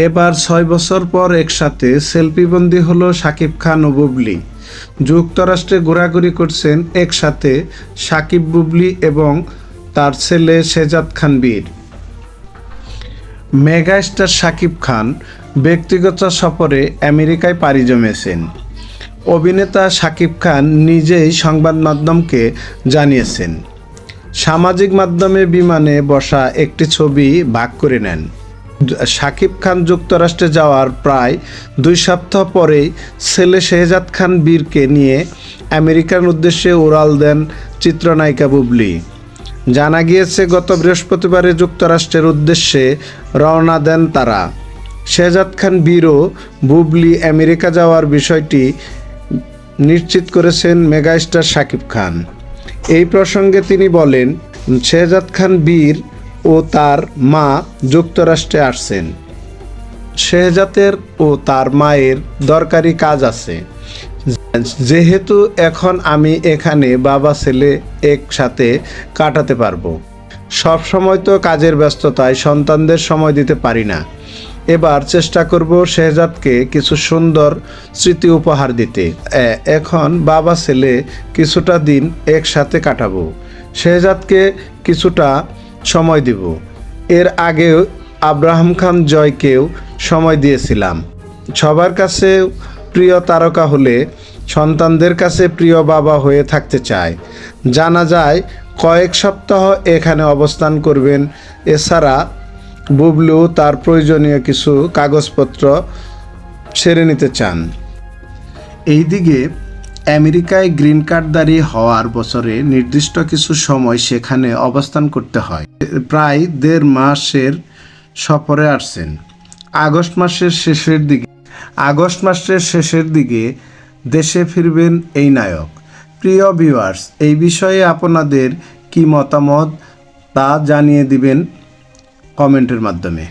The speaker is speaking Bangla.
এবার ৬ বছর পর একসাথে সেলফিবন্দি হলো শাকিব খান ও বুবলি। যুক্তরাষ্ট্রে ঘোরাঘুরি করছেন একসাথে সাকিব, বুবলি এবং তার ছেলে শেহজাদ খান বীর। মেগা স্টার শাকিব খান ব্যক্তিগত সফরে আমেরিকায় পাড়ি জমিয়েছেন। অভিনেতা শাকিব খান নিজেই সংবাদ মাধ্যমকে জানিয়েছেন, সামাজিক মাধ্যমে বিমানে বসা একটি ছবি ভাগ করে নেন। শাকিব খান যুক্তরাষ্ট্রে যাওয়ার প্রায় ২ সপ্তাহ পরেই ছেলে শেহজাদ খান বীরকে নিয়ে আমেরিকার উদ্দেশ্যে উড়াল দেন চিত্রনায়িকা বুবলি। জানা গিয়েছে, গত বৃহস্পতিবারে যুক্তরাষ্ট্রের উদ্দেশ্যে রওনা দেন তারা। শেহজাদ খান বীর ও বুবলি আমেরিকা যাওয়ার বিষয়টি নিশ্চিত করেছেন মেগাস্টার শাকিব খান। এই প্রসঙ্গে তিনি বলেন, শেহজাদ খান বীর ও তার মা যুক্তরাষ্ট্রে আসছেন। শেহজাদের ও তার মায়ের দরকারি কাজ আছে, যেহেতু এখন আমি এখানে বাবা ছেলে একসাথে কাটাতে পারবো। সব সময় তো কাজের ব্যস্ততায় সন্তানদের সময় দিতে পারি না। এবার চেষ্টা করব শেহজাদকে কিছু সুন্দর স্মৃতি উপহার দিতে। এখন বাবা ছেলে কিছুটা দিন একসাথে কাটাবো। শেহজাদকে কিছুটা সময় দিব। এর আগেও আব্রাহাম খান জয়কেও সময় দিয়েছিলাম। সবার কাছে প্রিয় তারকা হলে সন্তানদের কাছে প্রিয় বাবা হয়ে থাকতে চায়। জানা যায় কয়েক সপ্তাহ এখানে অবস্থান করবেন। এছাড়া বুবলিও তার প্রয়োজনীয় কিছু কাগজপত্র সেরে নিতে চান। এইদিকে আমেরিকায় গ্রিন কার্ডধারী হওয়ার বছরে নির্দিষ্ট কিছু সময় সেখানে অবস্থান করতে হয়। প্রায় ১.৫ মাসের সফরে আসছেন। আগস্ট মাসের শেষের দিকে দেশে ফিরবেন এই নায়ক। প্রিয় ভিউয়ার্স, এই বিষয়ে আপনাদের কি মতামত তা জানিয়ে দিবেন কমেন্টের মাধ্যমে।